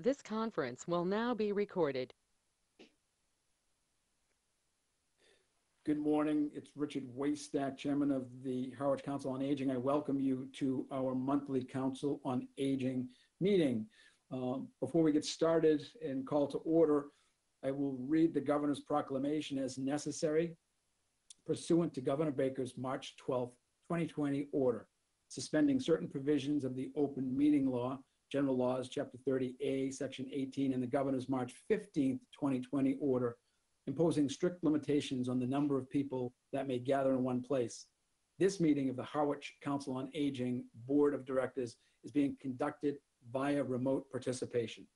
This conference will now be recorded. Good morning. It's Richard Waystack, Chairman of the Harwich Council on Aging. I welcome you to our monthly Council on Aging meeting. Before we get started and call to order, I will read the Governor's proclamation as necessary, pursuant to Governor Baker's March 12, 2020 order, suspending certain provisions of the Open Meeting Law, General Laws, Chapter 30A, Section 18, and the Governor's March 15, 2020 order, imposing strict limitations on the number of people that may gather in one place. This meeting of the Harwich Council on Aging Board of Directors is being conducted via remote participation.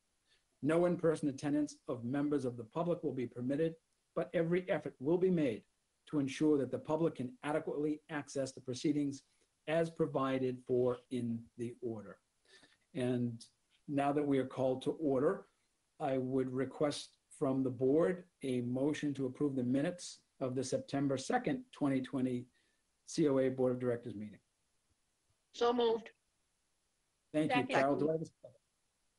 No in-person attendance of members of the public will be permitted, but every effort will be made to ensure that the public can adequately access the proceedings as provided for in the order. And now that we are called to order, I would request from the board a motion to approve the minutes of the September 2nd, 2020 COA Board of Directors meeting. So moved. Thank you, Carol. Do I have a second?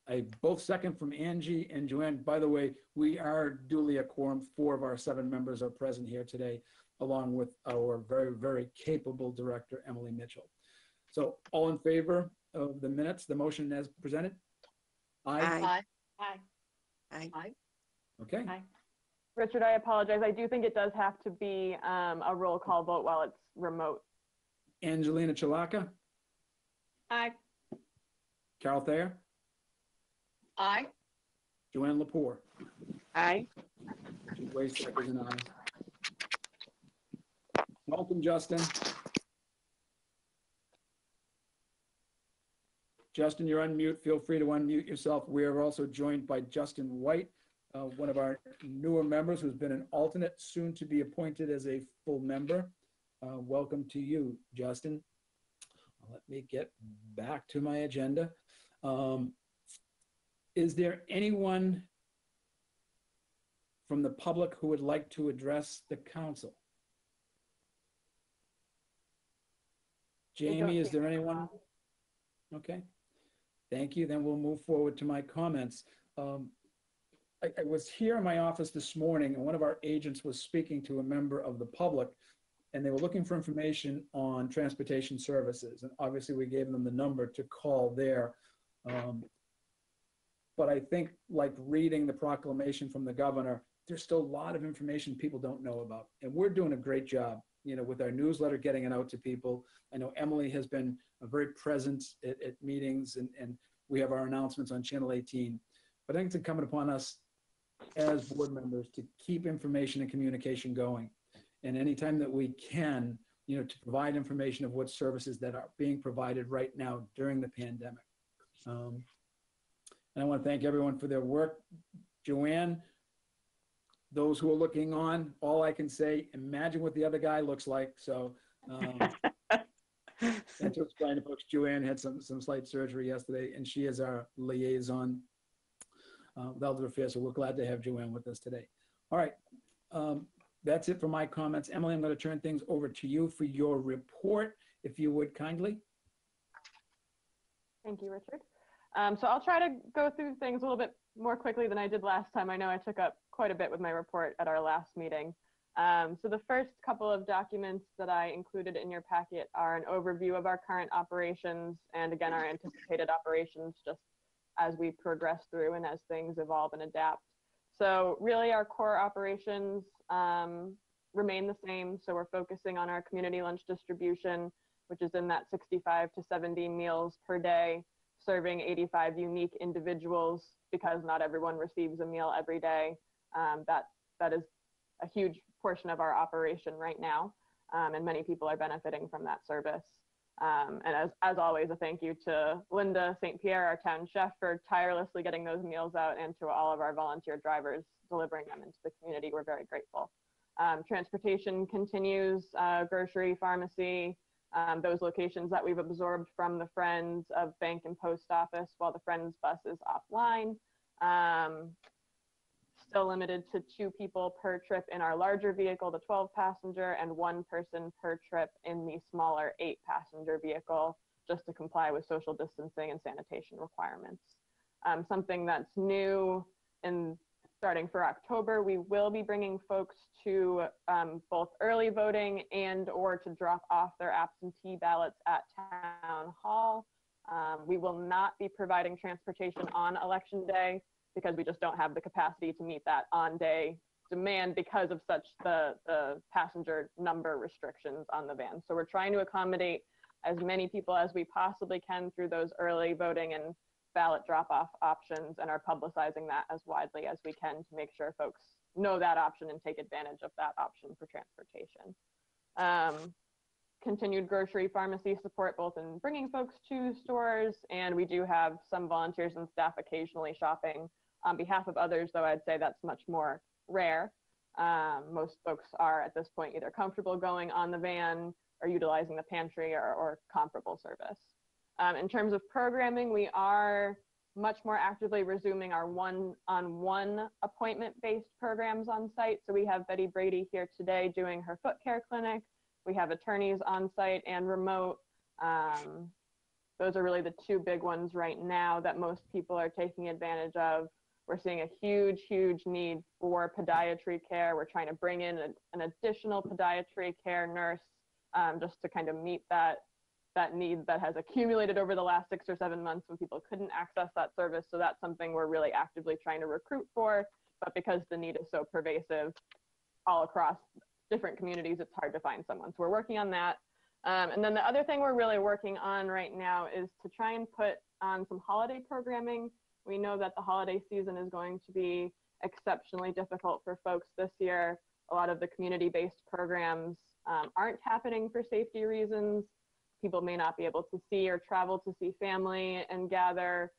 I both second from Angie and Joanne. By the way, we are duly a quorum. 4 of our 7 members are present here today, along with our very, very capable director, Emily Mitchell. So all in favor of the minutes, the motion as presented? Aye. Aye. Aye. Aye. Aye. Okay. Aye. Richard, I apologize. I do think it does have to be a roll call vote while it's remote. Angelina Chilaka, Aye. Carol Thayer, Aye. Joanne Lepore. Aye. Waystack is an aye. Welcome, Justin. Justin, you're on mute. Feel free to unmute yourself. We are also joined by Justin White, one of our newer members who's been an alternate, soon to be appointed as a full member. Welcome to you, Justin. Let me get back to my agenda. Is there anyone from the public who would like to address the council? Jamie, is there anyone? Okay, thank you. Then we'll move forward to my comments. I was here in my office this morning, and one of our agents was speaking to a member of the public, and they were looking for information on transportation services. And obviously we gave them the number to call there. But I think, like reading the proclamation from the governor, there's still a lot of information people don't know about. And we're doing a great job, with our newsletter, getting it out to people. I know Emily has been very present at meetings, and we have our announcements on Channel 18. But I think it's incumbent upon us as board members to keep information and communication going. And anytime that we can, to provide information of what services that are being provided right now during the pandemic. And I want to thank everyone for their work. Joanne, those who are looking on, all I can say, imagine what the other guy looks like. So and to explain to folks, Joanne had some slight surgery yesterday, and she is our liaison with Elder Affairs, so we're glad to have Joanne with us today. All right, that's it for my comments. Emily, I'm going to turn things over to you for your report, if you would kindly. Thank you, Richard. So I'll try to go through things a little bit more quickly than I did last time. I know I took up quite a bit with my report at our last meeting. So the first couple of documents that I included in your packet are an overview of our current operations and, again, our anticipated operations just as we progress through and as things evolve and adapt. So really our core operations remain the same. So we're focusing on our community lunch distribution, which is in that 65 to 70 meals per day, serving 85 unique individuals, because not everyone receives a meal every day. That is a huge portion of our operation right now, and many people are benefiting from that service. And as always, a thank you to Linda St. Pierre, our town chef, for tirelessly getting those meals out, and to all of our volunteer drivers delivering them into the community. We're very grateful. Transportation continues, grocery, pharmacy, those locations that we've absorbed from the Friends of Bank and Post Office while the Friends bus is offline. Still limited to 2 people per trip in our larger vehicle, the 12-passenger, and 1 person per trip in the smaller 8-passenger vehicle, just to comply with social distancing and sanitation requirements. Something that's new and starting for October, we will be bringing folks to both early voting and or to drop off their absentee ballots at town hall. We will not be providing transportation on election day because we just don't have the capacity to meet that on-day demand because of such the passenger number restrictions on the van. So we're trying to accommodate as many people as we possibly can through those early voting and ballot drop-off options, and are publicizing that as widely as we can to make sure folks know that option and take advantage of that option for transportation. Continued grocery pharmacy support both in bringing folks to stores, and we do have some volunteers and staff occasionally shopping on behalf of others, though I'd say that's much more rare. Most folks are at this point either comfortable going on the van or utilizing the pantry or comparable service. In terms of programming, we are much more actively resuming our one-on-one appointment-based programs on site. So we have Betty Brady here today doing her foot care clinic. We have attorneys on site and remote. Those are really the two big ones right now that most people are taking advantage of. We're seeing a huge, huge need for podiatry care. We're trying to bring in an additional podiatry care nurse just to kind of meet that need that has accumulated over the last 6 or 7 months when people couldn't access that service. So that's something we're really actively trying to recruit for, but because the need is so pervasive all across different communities, it's hard to find someone. So we're working on that. And then the other thing we're really working on right now is to try and put on some holiday programming. We know that the holiday season is going to be exceptionally difficult for folks this year. A lot of the community-based programs aren't happening for safety reasons. People may not be able to see or travel to see family and gather.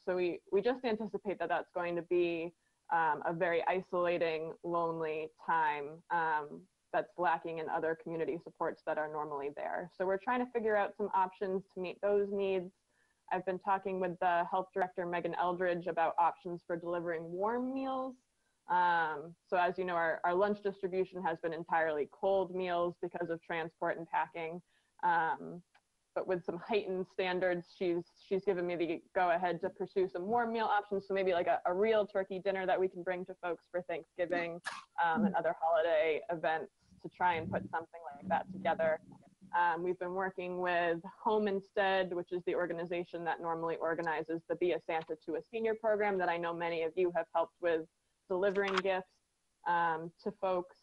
So we just anticipate that that's going to be a very isolating, lonely time that's lacking in other community supports that are normally there. So we're trying to figure out some options to meet those needs. I've been talking with the health director, Megan Eldridge, about options for delivering warm meals. So as you know, our lunch distribution has been entirely cold meals because of transport and packing. But with some heightened standards, she's given me the go-ahead to pursue some warm meal options. So maybe like a real turkey dinner that we can bring to folks for Thanksgiving and other holiday events to try and put something like that together. We've been working with Home Instead, which is the organization that normally organizes the Be a Santa to a Senior program that I know many of you have helped with delivering gifts to folks.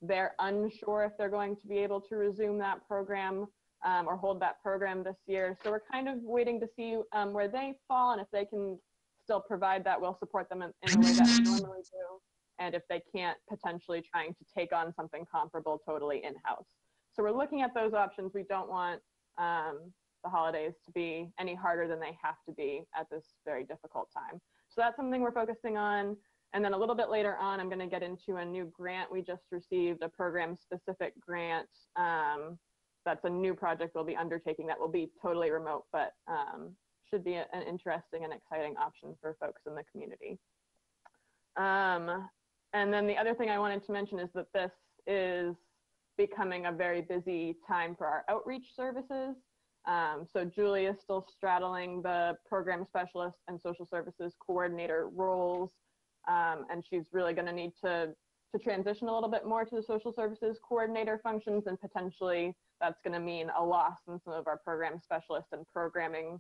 They're unsure if they're going to be able to resume that program or hold that program this year. So we're kind of waiting to see where they fall, and if they can still provide that, we'll support them in the way that we normally do. And if they can't, potentially trying to take on something comparable totally in-house. So we're looking at those options. We don't want the holidays to be any harder than they have to be at this very difficult time. So that's something we're focusing on. And then a little bit later on, I'm going to get into a new grant. We just received a program-specific grant. That's a new project we'll be undertaking that will be totally remote, but should be an interesting and exciting option for folks in the community. And then the other thing I wanted to mention is that this is becoming a very busy time for our outreach services. So Julie is still straddling the program specialist and social services coordinator roles. And she's really going to need to transition a little bit more to the social services coordinator functions, and potentially that's going to mean a loss in some of our program specialist and programming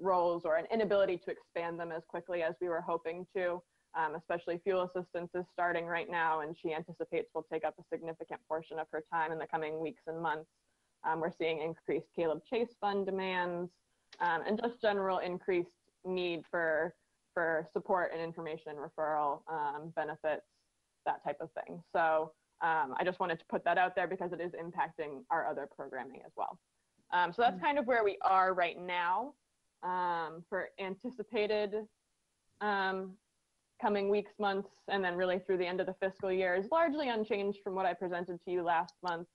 roles, or an inability to expand them as quickly as we were hoping to. Especially fuel assistance is starting right now, and she anticipates will take up a significant portion of her time in the coming weeks and months. We're seeing increased Caleb Chase Fund demands and just general increased need for support and information referral benefits, that type of thing. So I just wanted to put that out there because it is impacting our other programming as well. So that's kind of where we are right now for anticipated coming weeks, months, and then really through the end of the fiscal year is largely unchanged from what I presented to you last month.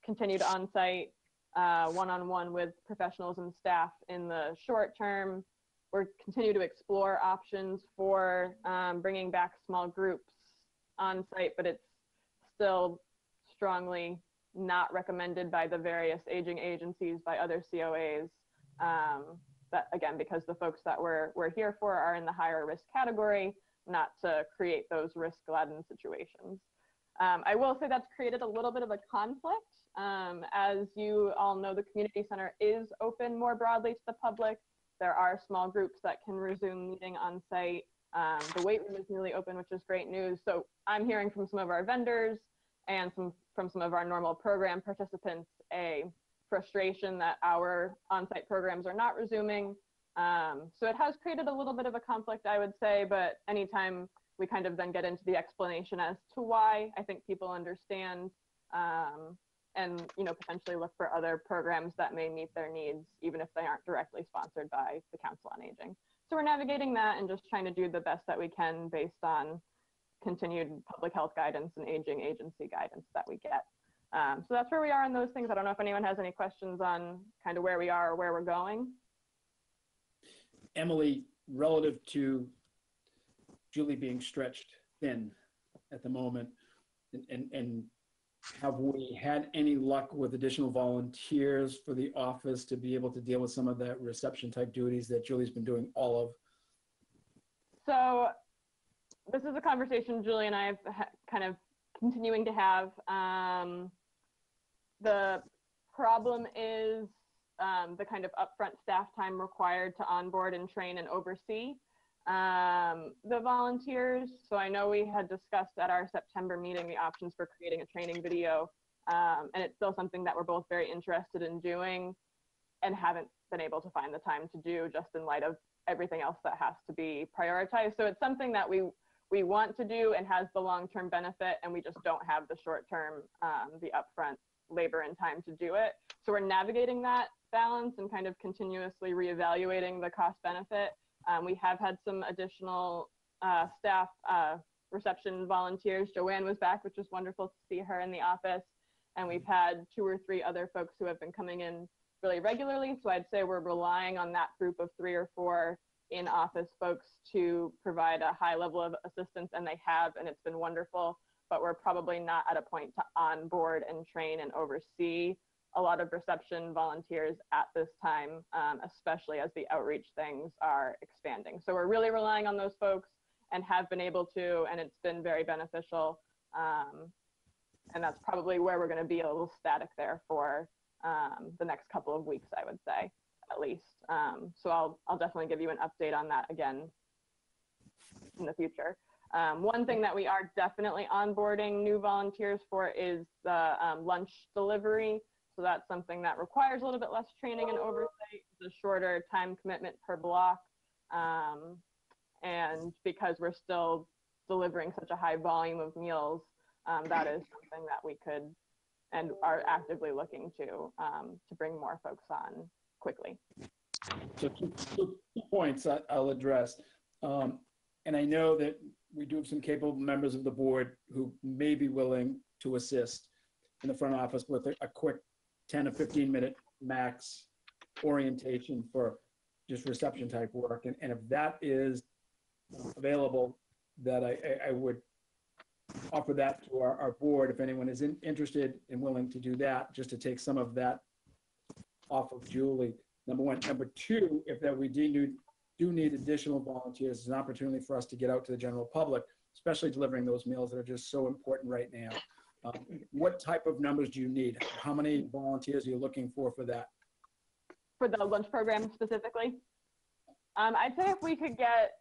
Continued on-site one-on-one with professionals and staff in the short term. We're continue to explore options for bringing back small groups on site, but it's still strongly not recommended by the various aging agencies, by other COAs. that, again, because the folks that we're here for are in the higher risk category, not to create those risk-laden situations. I will say that's created a little bit of a conflict. As you all know, the community center is open more broadly to the public. There are small groups that can resume meeting on site. The weight room is newly open, which is great news. So I'm hearing from some of our vendors and from some of our normal program participants a frustration that our on-site programs are not resuming. So it has created a little bit of a conflict, I would say, but anytime we kind of then get into the explanation as to why, I think people understand and potentially look for other programs that may meet their needs, even if they aren't directly sponsored by the Council on Aging. So we're navigating that and just trying to do the best that we can based on continued public health guidance and aging agency guidance that we get. So that's where we are on those things. I don't know if anyone has any questions on kind of where we are or where we're going. Emily, relative to Julie being stretched thin at the moment, and have we had any luck with additional volunteers for the office to be able to deal with some of the reception type duties that Julie's been doing all of? So this is a conversation Julie and I have kind of continuing to have. The problem is the kind of upfront staff time required to onboard and train and oversee the volunteers. So I know we had discussed at our September meeting the options for creating a training video, and it's still something that we're both very interested in doing and haven't been able to find the time to do just in light of everything else that has to be prioritized. So it's something that we want to do and has the long-term benefit, and we just don't have the short-term, the upfront labor and time to do it. So we're navigating that balance and kind of continuously reevaluating the cost benefit. We have had some additional staff reception volunteers. Joanne was back, which was wonderful to see her in the office. And we've had 2 or 3 other folks who have been coming in really regularly. So I'd say we're relying on that group of 3 or 4 in-office folks to provide a high level of assistance, and they have, and it's been wonderful. But we're probably not at a point to onboard and train and oversee a lot of reception volunteers at this time, especially as the outreach things are expanding. So we're really relying on those folks and have been able to, and it's been very beneficial. And that's probably where we're going to be a little static there for the next couple of weeks, I would say, at least. So I'll definitely give you an update on that again in the future. One thing that we are definitely onboarding new volunteers for is the lunch delivery. So that's something that requires a little bit less training and oversight, the shorter time commitment per block. And because we're still delivering such a high volume of meals, that is something that we could and are actively looking to bring more folks on quickly. So two points I'll address. And I know that we do have some capable members of the board who may be willing to assist in the front office with a quick 10 to 15 minute max orientation for just reception type work. And if that is available, that I would offer that to our board if anyone is interested and willing to do that, just to take some of that off of Julie. Number one. Number two, if that we do need additional volunteers, it's an opportunity for us to get out to the general public, especially delivering those meals that are just so important right now. What type of numbers do you need? How many volunteers are you looking for that? For the lunch program specifically? I'd say if we could get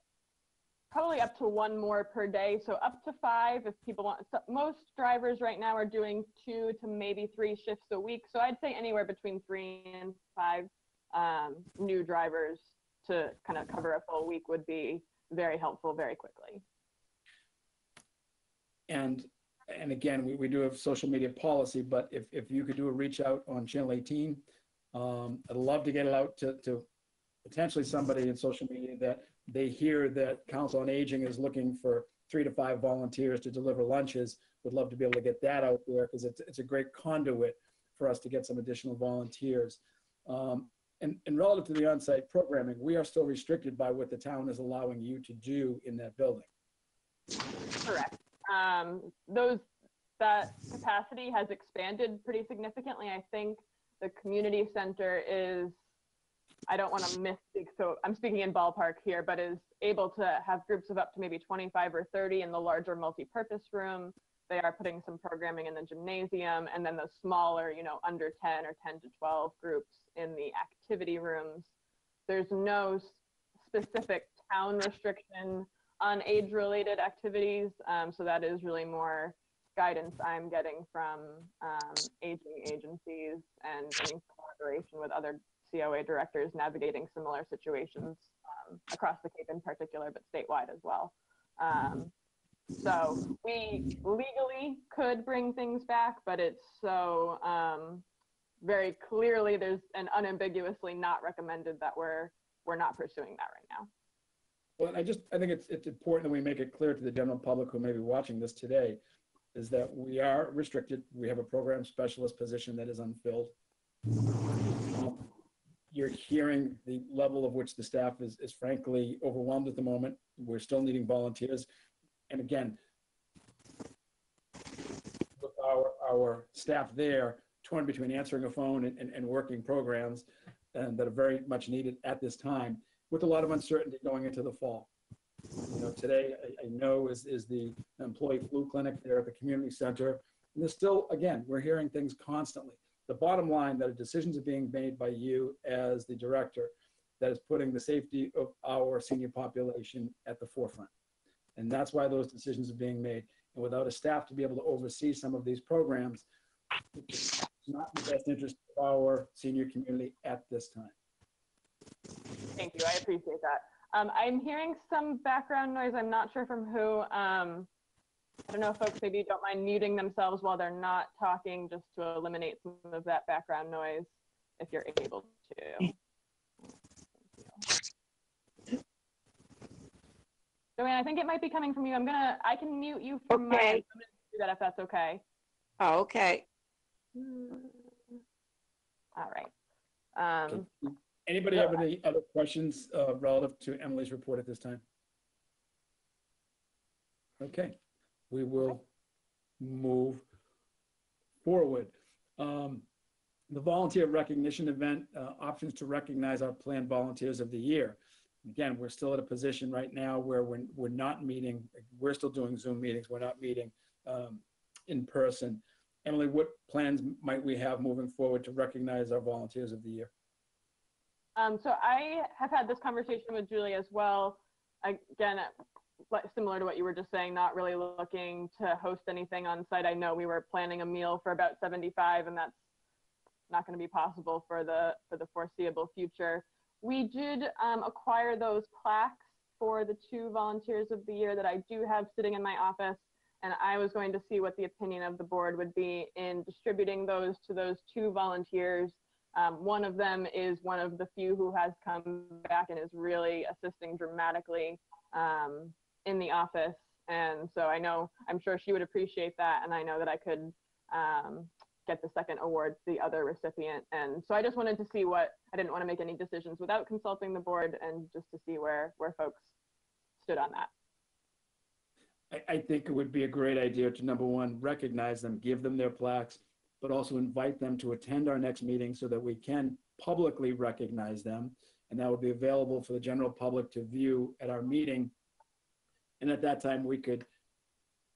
probably up to 1 more per day, so up to 5 if people want. So most drivers right now are doing 2 to maybe 3 shifts a week, so I'd say anywhere between 3 and 5 new drivers to kind of cover a full week would be very helpful very quickly. And again, we do have social media policy, but if you could do a reach out on Channel 18, I'd love to get it out to potentially somebody in social media that they hear that Council on Aging is looking for 3 to 5 volunteers to deliver lunches. Would love to be able to get that out there because it's a great conduit for us to get some additional volunteers. And relative to the on-site programming, we are still restricted by what the town is allowing you to do in that building. Correct. That capacity has expanded pretty significantly. I think the community center is I don't want to misspeak, so I'm speaking in ballpark here, but is able to have groups of up to maybe 25 or 30 in the larger multi-purpose room. They are putting some programming in the gymnasium, and then the smaller, under 10 or 10 to 12 groups in the activity rooms. There's no specific town restriction on age-related activities, so that is really more guidance I'm getting from aging agencies and in collaboration with other COA directors navigating similar situations across the Cape in particular, but statewide as well. So we legally could bring things back, but it's so very clearly there's an unambiguously not recommended that we're not pursuing that right now. Well, I think it's important that we make it clear to the general public who may be watching this today is that we are restricted. We have a program specialist position that is unfilled. You're hearing the level of which the staff is frankly overwhelmed at the moment. We're still needing volunteers. And again, with our staff there, torn between answering a phone and working programs that are very much needed at this time, with a lot of uncertainty going into the fall. Today I know is the employee flu clinic there at the community center. And there's still, again, we're hearing things constantly. The bottom line that decisions are being made by you as the director that is putting the safety of our senior population at the forefront. And that's why those decisions are being made. And without a staff to be able to oversee some of these programs, it's not in the best interest of our senior community at this time. Thank you, I appreciate that. I'm hearing some background noise. I'm not sure from who. I don't know if folks maybe don't mind muting themselves while they're not talking, just to eliminate some of that background noise if you're able to. Joanne, I think it might be coming from you. I can mute you from my end. I'm gonna do that if that's okay. Oh, okay. All right. Anybody have any other questions relative to Emily's report at this time? Okay, we will move forward. The volunteer recognition event, options to recognize our planned volunteers of the year. Again, we're still at a position right now where we're not meeting. We're still doing Zoom meetings. We're not meeting in person. Emily, what plans might we have moving forward to recognize our volunteers of the year? So I have had this conversation with Julie as well. Again, similar to what you were just saying, not really looking to host anything on site. I know we were planning a meal for about 75, and that's not going to be possible for the foreseeable future. We did acquire those plaques for the 2 volunteers of the year that I do have sitting in my office, and I was going to see what the opinion of the board would be in distributing those to those 2 volunteers. One of them is one of the few who has come back and is really assisting dramatically in the office. And so I'm sure she would appreciate that. And I know that I could get the second award to the other recipient. And so I just wanted to see I didn't want to make any decisions without consulting the board, and just to see where folks stood on that. I think it would be a great idea to, number one, recognize them, give them their plaques, but also invite them to attend our next meeting so that we can publicly recognize them. And that will be available for the general public to view at our meeting. And at that time, we could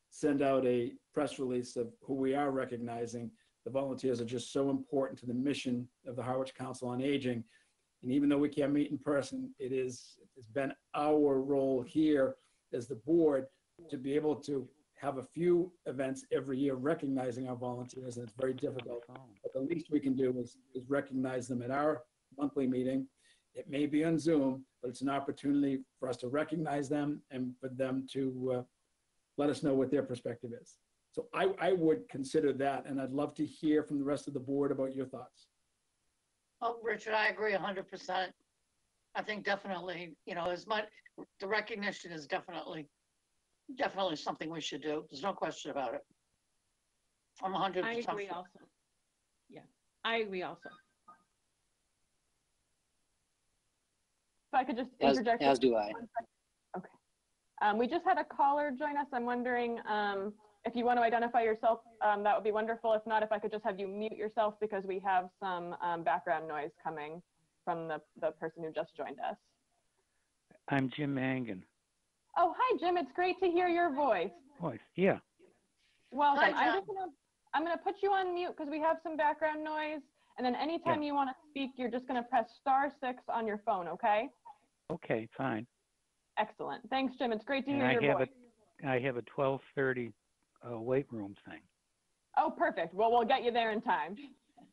send out a press release of who we are recognizing. The volunteers are just so important to the mission of the Harwich Council on Aging. And even though we can't meet in person, it's been our role here as the board to be able to have a few events every year recognizing our volunteers, and it's very difficult. But the least we can do is recognize them at our monthly meeting. It may be on Zoom, but it's an opportunity for us to recognize them and for them to let us know what their perspective is. So I would consider that, and I'd love to hear from the rest of the board about your thoughts. Oh, Richard, I agree 100%. I think definitely, the recognition is definitely something we should do. There's no question about it. I'm 100%. I agree also. Yeah, I agree also. If I could just interject. As do I. Okay. We just had a caller join us. I'm wondering if you want to identify yourself, that would be wonderful. If not, if I could just have you mute yourself, because we have some background noise coming. from the person who just joined us. I'm Jim Mangan. Oh, hi, Jim. It's great to hear your voice. Voice, yeah. Welcome. Hi, Jim. I'm gonna put you on mute because we have some background noise. And then anytime you want to speak, you're just gonna press *6 on your phone, okay? Okay, fine. Excellent. Thanks, Jim. It's great to And hear your voice. I have a 12:30 weight room thing. Oh, perfect. Well, we'll get you there in time.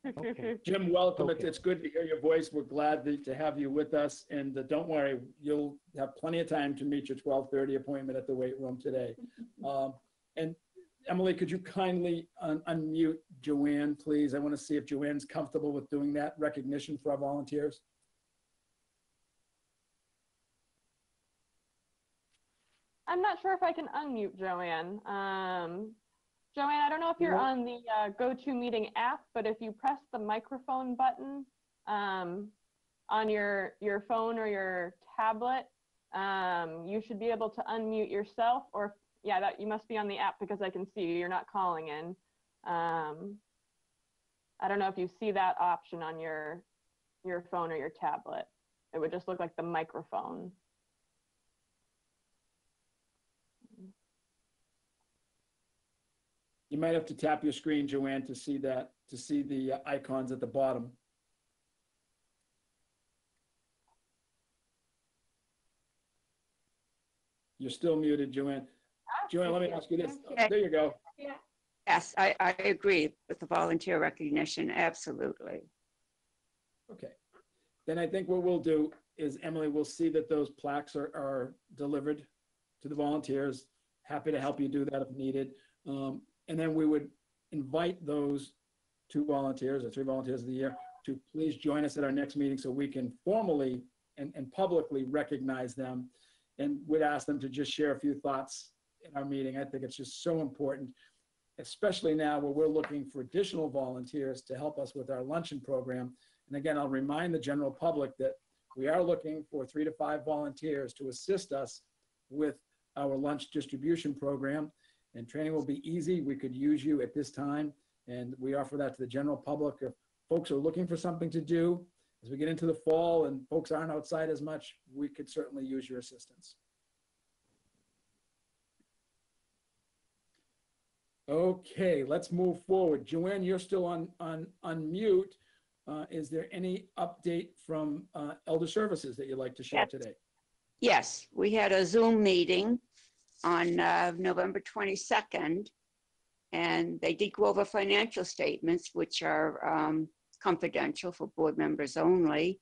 Okay. Jim, welcome. Okay. It's good to hear your voice. We're glad to have you with us. And don't worry, you'll have plenty of time to meet your 12:30 appointment at the weight room today. And Emily, could you kindly unmute Joanne, please? I want to see if Joanne's comfortable with doing that recognition for our volunteers. I'm not sure if I can unmute Joanne. Joanne, I don't know if you're on the GoToMeeting app, but if you press the microphone button on your phone or your tablet, you should be able to unmute yourself. Or yeah, that you must be on the app because I can see you. You're not calling in. I don't know if you see that option on your phone or your tablet. It would just look like the microphone. You might have to tap your screen, Joanne, to see the icons at the bottom. You're still muted, Joanne. Joanne, let me ask you this. Okay. There you go. Yes, I agree with the volunteer recognition, absolutely. Okay. Then I think what we'll do is, Emily, we'll see that those plaques are delivered to the volunteers. Happy to help you do that if needed. And then we would invite those 2 volunteers or 3 volunteers of the year to please join us at our next meeting so we can formally and publicly recognize them. And we'd ask them to just share a few thoughts in our meeting. I think it's just so important, especially now where we're looking for additional volunteers to help us with our luncheon program. And again, I'll remind the general public that we are looking for 3 to 5 volunteers to assist us with our lunch distribution program. And training will be easy. We could use you at this time. And we offer that to the general public. If folks are looking for something to do, as we get into the fall and folks aren't outside as much, we could certainly use your assistance. Okay, let's move forward. Joanne, you're still on mute. Is there any update from Elder Services that you'd like to share today? Yes, we had a Zoom meeting on November 22nd, and they did go over financial statements, which are confidential for board members only.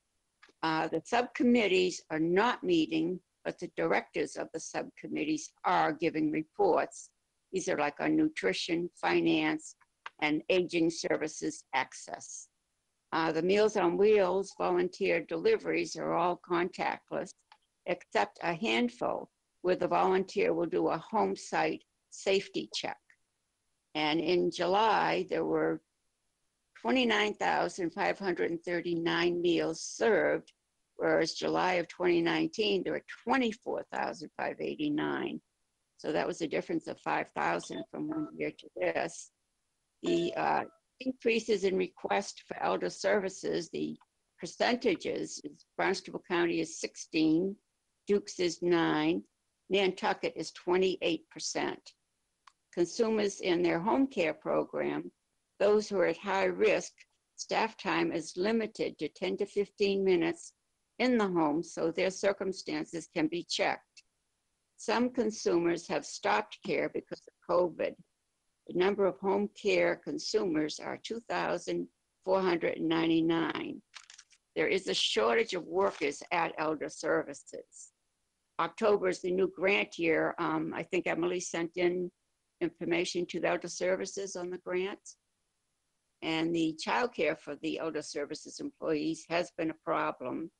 The subcommittees are not meeting, but the directors of the subcommittees are giving reports. These are like on nutrition, finance, and aging services access. The Meals on Wheels volunteer deliveries are all contactless, except a handful where the volunteer will do a home site safety check. And in July, there were 29,539 meals served, whereas July of 2019, there were 24,589. So that was a difference of 5,000 from one year to this. The increases in request for elder services, the percentages, Barnstable County is 16, Dukes is 9, Nantucket is 28%. Consumers in their home care program, those who are at high risk, staff time is limited to 10 to 15 minutes in the home so their circumstances can be checked. Some consumers have stopped care because of COVID. The number of home care consumers are 2,499. There is a shortage of workers at elder services. October is the new grant year. I think Emily sent in information to the elder services on the grants. And the childcare for the elder services employees has been a problem.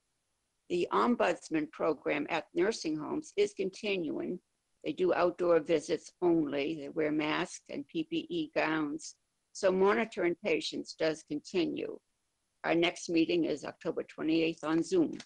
The ombudsman program at nursing homes is continuing. They do outdoor visits only. They wear masks and PPE gowns. So monitoring patients does continue. Our next meeting is October 28th on Zoom.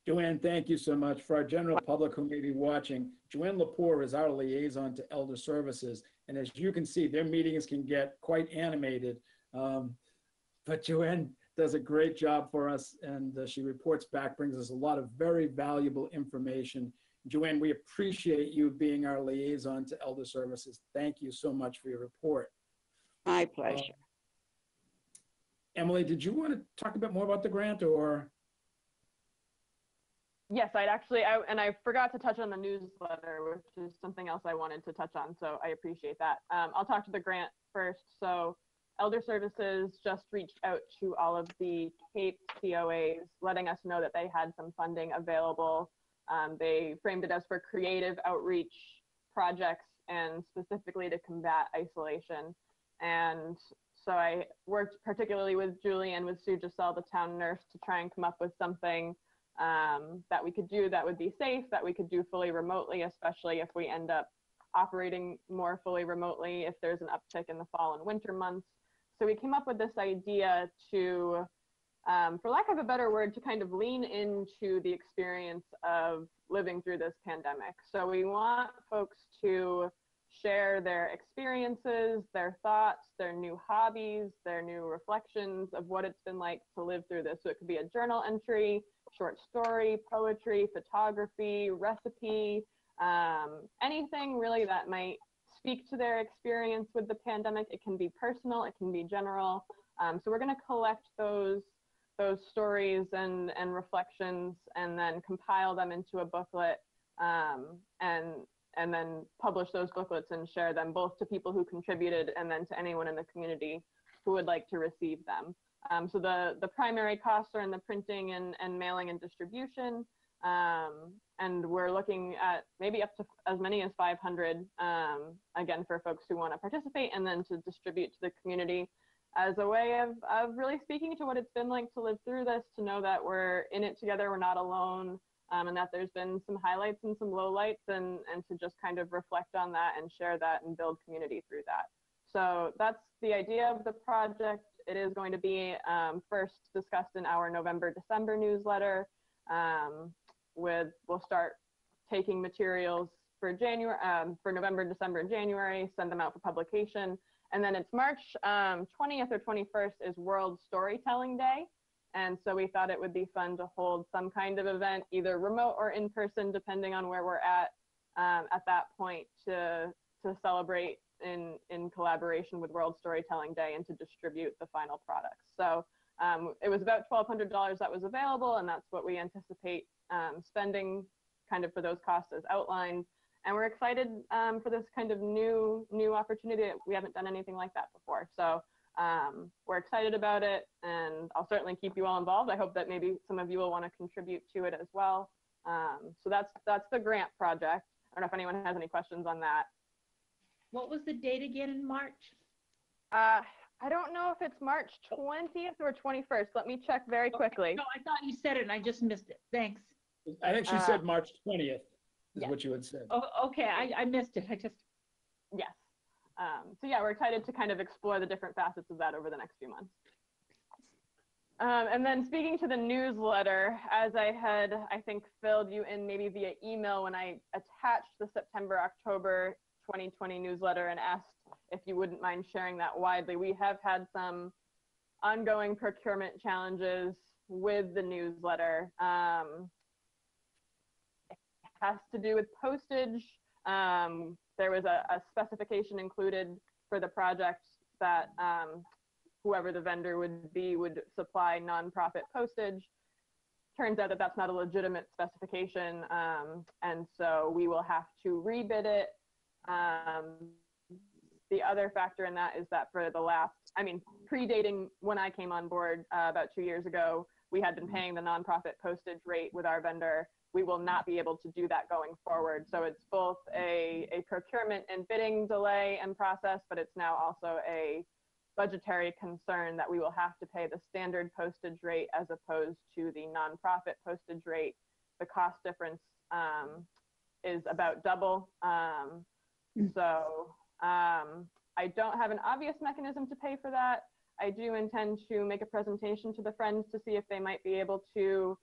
Joanne, thank you so much. For our general public who may be watching, Joanne Lepore is our liaison to elder services. And as you can see, their meetings can get quite animated. But Joanne does a great job for us, and she reports back, brings us a lot of very valuable information. Joanne, we appreciate you being our liaison to Elder Services. Thank you so much for your report. My pleasure. Emily, did you want to talk a bit more about the grant, or? Yes, I forgot to touch on the newsletter, which is something else I wanted to touch on, so I appreciate that. I'll talk to the grant first. So Elder Services just reached out to all of the Cape COAs, letting us know that they had some funding available. They framed it as for creative outreach projects and specifically to combat isolation. And so I worked particularly with Julie and with Sue Giselle, the town nurse, to try and come up with something that we could do that would be safe, that we could do fully remotely, especially if we end up operating more fully remotely, if there's an uptick in the fall and winter months. So we came up with this idea to, for lack of a better word, to kind of lean into the experience of living through this pandemic. So we want folks to share their experiences, their thoughts, their new hobbies, their new reflections of what it's been like to live through this. So it could be a journal entry, short story, poetry, photography, recipe, anything really that might speak to their experience with the pandemic. It can be personal, it can be general. So we're going to collect those stories and reflections and then compile them into a booklet and then publish those booklets and share them both to people who contributed and then to anyone in the community who would like to receive them. So the primary costs are in the printing and mailing and distribution. And we're looking at maybe up to as many as 500, again, for folks who want to participate and then to distribute to the community as a way of really speaking to what it's been like to live through this, to know that we're in it together, we're not alone, and that there's been some highlights and some lowlights, and to just kind of reflect on that and share that and build community through that. So that's the idea of the project. It is going to be first discussed in our November-December newsletter. We'll start taking materials for November, December, and January, send them out for publication. And then it's March 20th or 21st is World Storytelling Day. And so we thought it would be fun to hold some kind of event, either remote or in person, depending on where we're at that point, to celebrate in collaboration with World Storytelling Day and to distribute the final products. So it was about $1,200 that was available, and that's what we anticipate spending kind of for those costs as outlined. And we're excited for this kind of new opportunity. We haven't done anything like that before. So we're excited about it, and I'll certainly keep you all involved. I hope that maybe some of you will want to contribute to it as well. So that's the grant project. I don't know if anyone has any questions on that. What was the date again in March? I don't know if it's March 20th or 21st. Let me check very quickly. No, I thought you said it and I just missed it. Thanks. I think she said March 20th is yes. what you had said. Oh, okay, I missed it. Yes. So yeah, we're excited to kind of explore the different facets of that over the next few months. And then speaking to the newsletter, as I had, I think, filled you in maybe via email when I attached the September-October 2020 newsletter and asked if you wouldn't mind sharing that widely. We have had some ongoing procurement challenges with the newsletter. It has to do with postage. There was a specification included for the project that whoever the vendor would be would supply nonprofit postage. Turns out that that's not a legitimate specification, and so we will have to rebid it. The other factor in that is that for the last, predating when I came on board about 2 years ago, we had been paying the nonprofit postage rate with our vendor. We will not be able to do that going forward. So it's both a procurement and bidding delay and process, but it's now also a budgetary concern that we will have to pay the standard postage rate as opposed to the nonprofit postage rate. The cost difference is about double. So I don't have an obvious mechanism to pay for that. I do intend to make a presentation to the Friends to see if they might be able to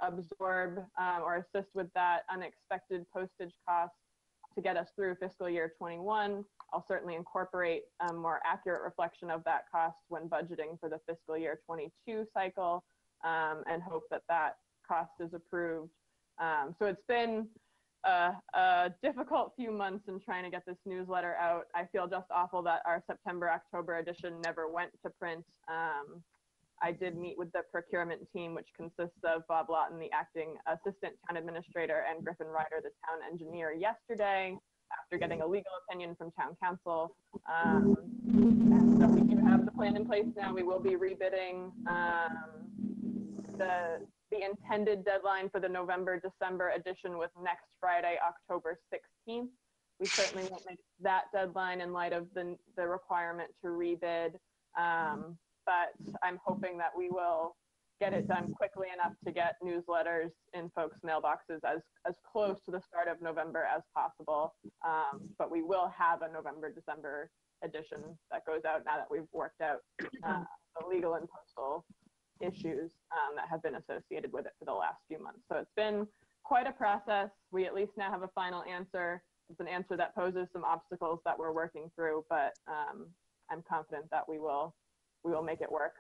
absorb or assist with that unexpected postage cost. to get us through fiscal year 21. I'll certainly incorporate a more accurate reflection of that cost when budgeting for the fiscal year 22 cycle, and hope that that cost is approved. So it's been a difficult few months in trying to get this newsletter out. I feel just awful that our September-October edition never went to print. I did meet with the procurement team, which consists of Bob Lawton, the acting assistant town administrator, and Griffin Ryder, the town engineer, yesterday, after getting a legal opinion from town council. And so we do have the plan in place now. We will be rebidding. The intended deadline for the November-December edition was next Friday, October 16th. We certainly won't make that deadline in light of the requirement to rebid. But I'm hoping that we will get it done quickly enough to get newsletters in folks' mailboxes as close to the start of November as possible. But we will have a November-December edition that goes out now that we've worked out the legal and postal issues that have been associated with it for the last few months. So it's been quite a process. We at least now have a final answer. It's an answer that poses some obstacles that we're working through, but I'm confident that we will make it work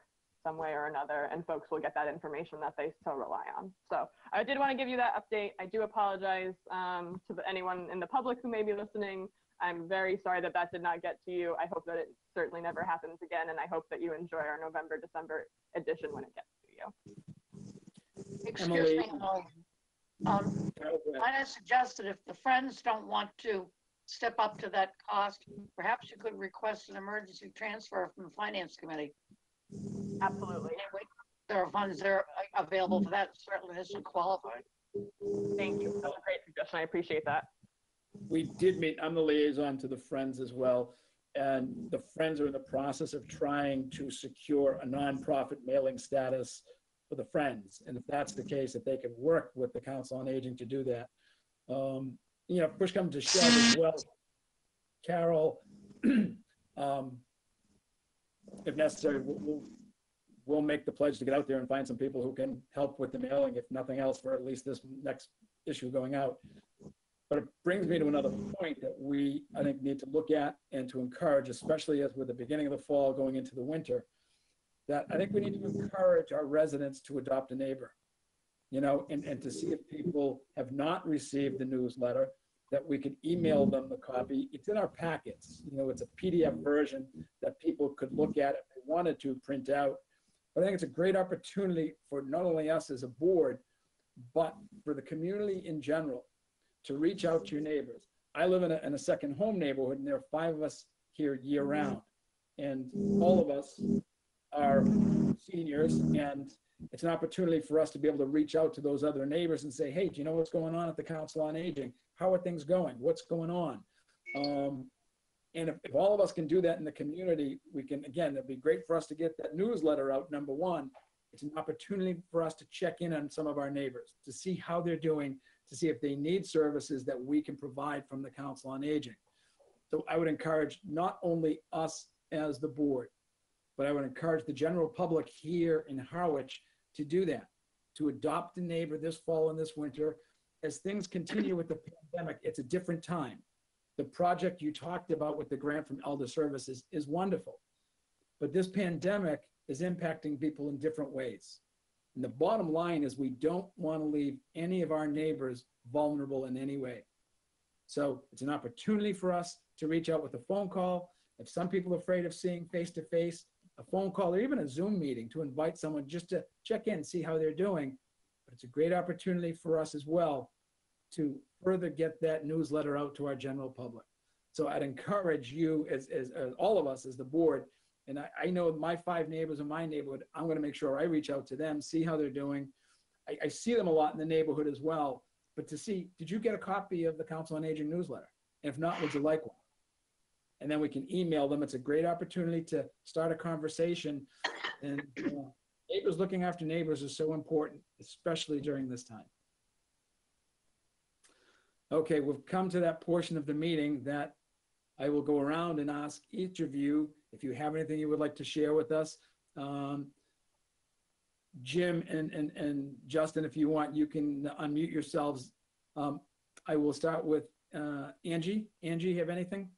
some way or another, and folks will get that information that they so rely on. So I did want to give you that update. I do apologize to anyone in the public who may be listening. I'm very sorry that that did not get to you. I hope that it certainly never happens again, and I hope that you enjoy our November-December edition when it gets to you. Excuse me, might I suggest that if the Friends don't want to step up to that cost, perhaps you could request an emergency transfer from the Finance Committee. Absolutely. There are funds there available for that. Certainly isn't qualified. Thank you. That's a great suggestion. I appreciate that. We did meet, I'm the liaison to the Friends as well, and the Friends are in the process of trying to secure a nonprofit mailing status for the Friends. And if that's the case, if they could work with the Council on Aging to do that. You know, push comes to shove as well, Carol, if necessary, we'll make the pledge to get out there and find some people who can help with the mailing, if nothing else, for at least this next issue going out. But it brings me to another point that we, I think, need to look at and to encourage, especially as with the beginning of the fall going into the winter, that I think we need to encourage our residents to adopt a neighbor, you know, and to see if people have not received the newsletter, that we could email them the copy. It's in our packets. You know, it's a PDF version that people could look at if they wanted to print out. But I think it's a great opportunity for not only us as a board, but for the community in general to reach out to your neighbors. I live in a second home neighborhood, and there are 5 of us here year round. And all of us are seniors, and it's an opportunity for us to be able to reach out to those other neighbors and say, hey, do you know what's going on at the Council on Aging? How are things going? What's going on? And if all of us can do that in the community, we can, again, it'd be great for us to get that newsletter out, number one. It's an opportunity for us to check in on some of our neighbors, to see how they're doing, to see if they need services that we can provide from the Council on Aging. So I would encourage not only us as the board, but I would encourage the general public here in Harwich to do that, to adopt a neighbor this fall and this winter. As things continue with the pandemic, it's a different time. The project you talked about with the grant from Elder Services is wonderful, but this pandemic is impacting people in different ways. And the bottom line is we don't want to leave any of our neighbors vulnerable in any way. So it's an opportunity for us to reach out with a phone call. If some people are afraid of seeing face-to-face, a phone call or even a Zoom meeting to invite someone just to check in, see how they're doing. But it's a great opportunity for us as well to further get that newsletter out to our general public. So I'd encourage you as all of us as the board, and I know my 5 neighbors in my neighborhood, I'm going to make sure I reach out to them, see how they're doing. I see them a lot in the neighborhood as well, but to see, did you get a copy of the Council on Aging newsletter? And if not, would you like one? And then we can email them. It's a great opportunity to start a conversation. And neighbors looking after neighbors is so important, especially during this time. Okay, we've come to that portion of the meeting that I will go around and ask each of you if you have anything you would like to share with us. Jim and Justin, if you want, you can unmute yourselves. I will start with Angie, have anything?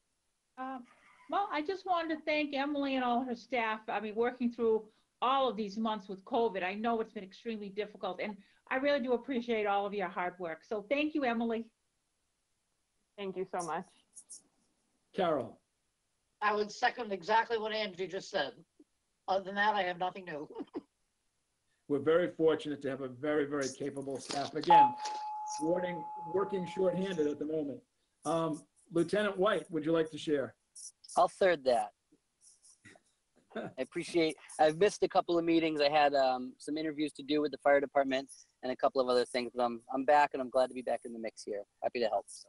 Well, I just wanted to thank Emily and all her staff. I mean, working through all of these months with COVID, I know it's been extremely difficult, and I really do appreciate all of your hard work. So thank you, Emily. Thank you so much. Carol? I would second exactly what Angie just said. Other than that, I have nothing new. We're very fortunate to have a very, very capable staff. Again, working shorthanded at the moment. Lieutenant White, would you like to share? I'll third that. I've missed a couple of meetings. I had some interviews to do with the fire department and a couple of other things, but I'm back and I'm glad to be back in the mix here. Happy to help. So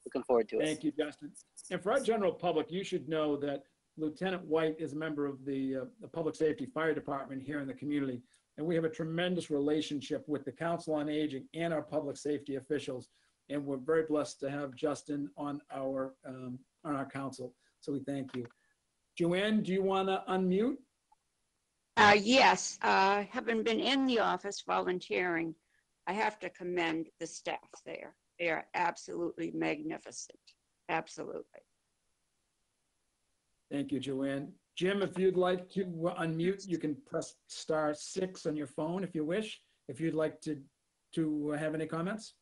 looking forward to it. Thank you, Justin. And for our general public, you should know that Lieutenant White is a member of the Public Safety Fire Department here in the community. And we have a tremendous relationship with the Council on Aging and our public safety officials. And we're very blessed to have Justin on our council. So we thank you. Joanne, do you want to unmute? Yes, having been in the office volunteering, I have to commend the staff there. They are absolutely magnificent. Absolutely. Thank you, Joanne. Jim, if you'd like to unmute, you can press *6 on your phone if you wish, if you'd like to have any comments.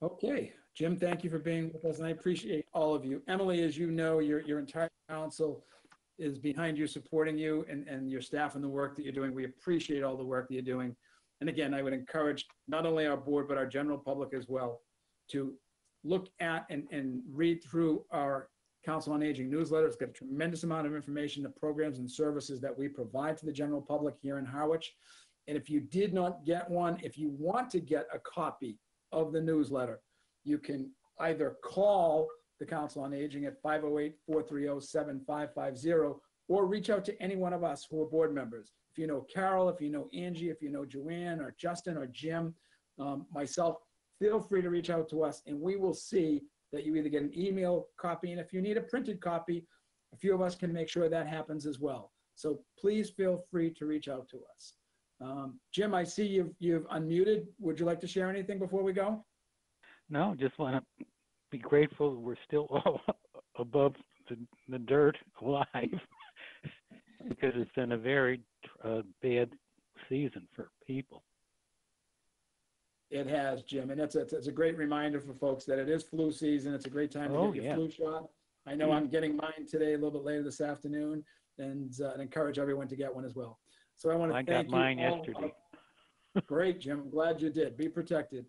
Okay, Jim, thank you for being with us, and I appreciate all of you. Emily, as you know, your entire council is behind you, supporting you, and your staff and the work that you're doing. We appreciate all the work that you're doing. And again, I would encourage not only our board, but our general public as well to look at and read through our Council on Aging newsletter. It's got a tremendous amount of information, the programs and services that we provide to the general public here in Harwich. And if you did not get one, if you want to get a copy of the newsletter, you can either call the Council on Aging at 508-430-7550 or reach out to any one of us who are board members. If you know Carol, if you know Angie, if you know Joanne or Justin or Jim, myself, feel free to reach out to us and we will see that you either get an email copy, and if you need a printed copy, a few of us can make sure that happens as well. So please feel free to reach out to us. Jim, I see you've unmuted. Would you like to share anything before we go? No, just want to be grateful that we're still all above the dirt alive because it's been a very bad season for people. It has, Jim, and it's a great reminder for folks that it is flu season. It's a great time to get your flu shot. I know I'm getting mine today a little bit later this afternoon, and encourage everyone to get one as well. So I want to thank you. I got mine yesterday. Great, Jim. I'm glad you did. Be protected.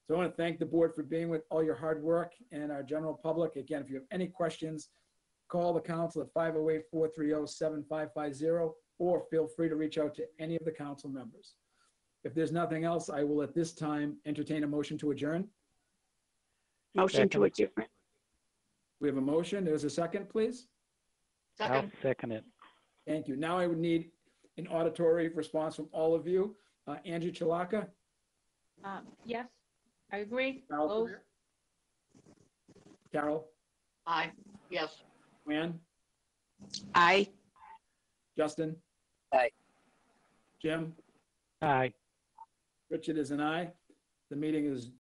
So I want to thank the board for being with all your hard work and our general public. Again, if you have any questions, call the council at 508-430-7550 or feel free to reach out to any of the council members. If there's nothing else, I will at this time entertain a motion to adjourn. Motion to adjourn. We have a motion. There's a second, please. Second. I'll second it. Thank you. Now I would need an auditory response from all of you. Angie Chalaka? Yes, I agree. Carol? Carol? Aye. Yes. Joanne? Aye. Justin? Aye. Jim? Aye. Richard is an aye. The meeting is